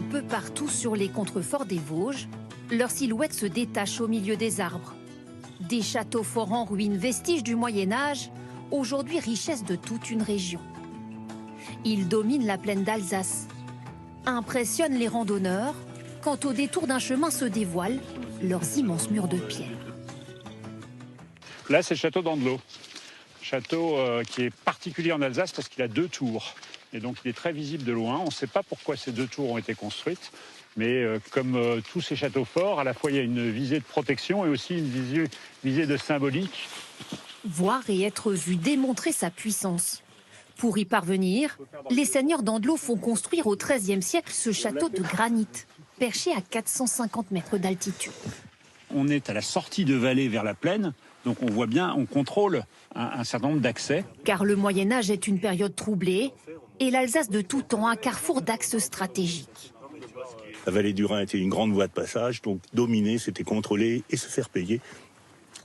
Un peu partout sur les contreforts des Vosges, leurs silhouettes se détachent au milieu des arbres. Des châteaux forts en ruine, vestiges du Moyen-Âge, aujourd'hui richesse de toute une région. Ils dominent la plaine d'Alsace, impressionnent les randonneurs, quand au détour d'un chemin se dévoilent leurs immenses murs de pierre. Là, c'est le château d'Andelot. Château qui est particulier en Alsace parce qu'il a 2 tours. Et donc, il est très visible de loin. On ne sait pas pourquoi ces 2 tours ont été construites. Mais comme tous ces châteaux forts, à la fois, il y a une visée de protection et aussi une visée de symbolique. Voir et être vu démontrer sa puissance. Pour y parvenir, les seigneurs d'Andelot font construire au XIIIe siècle ce château de granit, perché à 450 mètres d'altitude. On est à la sortie de vallée vers la plaine, donc on voit bien, on contrôle un certain nombre d'accès. Car le Moyen-Âge est une période troublée et l'Alsace de tout temps un carrefour d'axes stratégiques. La vallée du Rhin était une grande voie de passage, donc dominer, c'était contrôler et se faire payer.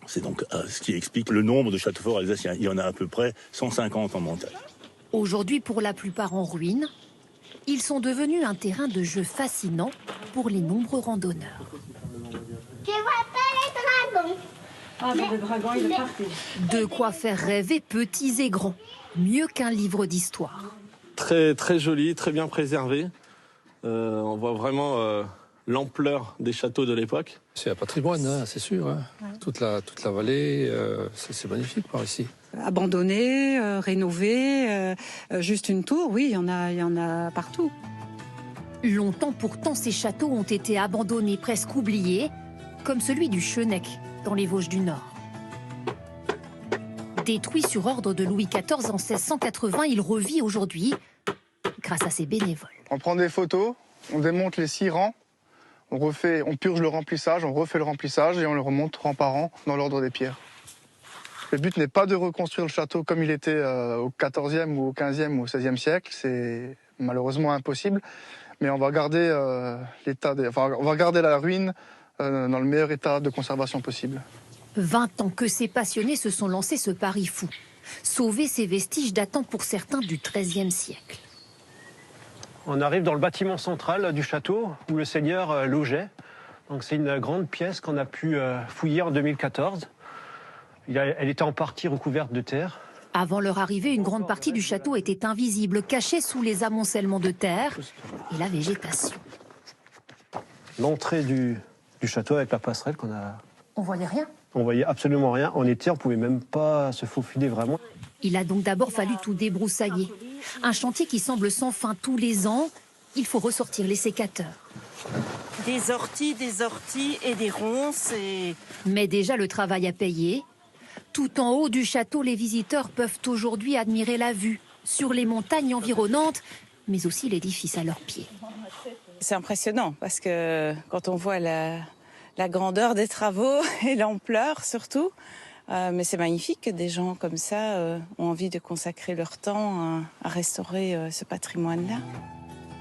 C'est donc ce qui explique le nombre de châteaux forts alsaciens. Il y en a à peu près 150 en montagne. Aujourd'hui, pour la plupart en ruine, ils sont devenus un terrain de jeu fascinant pour les nombreux randonneurs. Je vois pas les dragons. Ah, mais le dragon, il est parti. De quoi faire rêver petits et grands, mieux qu'un livre d'histoire. Très, très joli, très bien préservé. On voit vraiment l'ampleur des châteaux de l'époque. C'est un patrimoine, hein, c'est sûr. Hein. Ouais. Toute la vallée, c'est magnifique par ici. Abandonné, rénové, juste une tour, oui, il y en a partout. Longtemps pourtant, ces châteaux ont été abandonnés, presque oubliés, comme celui du Schöneck, dans les Vosges du Nord. Détruit sur ordre de Louis XIV en 1680, il revit aujourd'hui grâce à ses bénévoles. On prend des photos, on démonte les 6 rangs, on purge le remplissage, on refait le remplissage et on le remonte rang par rang dans l'ordre des pierres. Le but n'est pas de reconstruire le château comme il était au XIVe ou au XVe ou au XVIe siècle, c'est malheureusement impossible, mais on va garder on va garder la ruine dans le meilleur état de conservation possible. 20 ans que ces passionnés se sont lancés ce pari fou. Sauver ces vestiges datant pour certains du XIIIe siècle. On arrive dans le bâtiment central du château où le seigneur logeait. Donc c'est une grande pièce qu'on a pu fouiller en 2014. Elle était en partie recouverte de terre. Avant leur arrivée, une grande partie du château était invisible, cachée sous les amoncellements de terre et la végétation. L'entrée du château avec la passerelle qu'on a... On voyait rien. On voyait absolument rien. On pouvait même pas se faufiler vraiment. Il a donc d'abord fallu tout débroussailler. Un chantier qui semble sans fin tous les ans. Il faut ressortir les sécateurs. Des orties et des ronces. Mais déjà, le travail a payé. Tout en haut du château, les visiteurs peuvent aujourd'hui admirer la vue sur les montagnes environnantes, mais aussi l'édifice à leurs pieds. C'est impressionnant parce que quand on voit la grandeur des travaux et l'ampleur surtout, mais c'est magnifique que des gens comme ça ont envie de consacrer leur temps à restaurer ce patrimoine-là.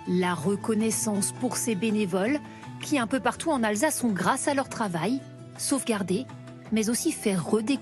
La reconnaissance pour ces bénévoles qui, un peu partout en Alsace, ont, grâce à leur travail, sauvegardé, mais aussi fait redécouvrir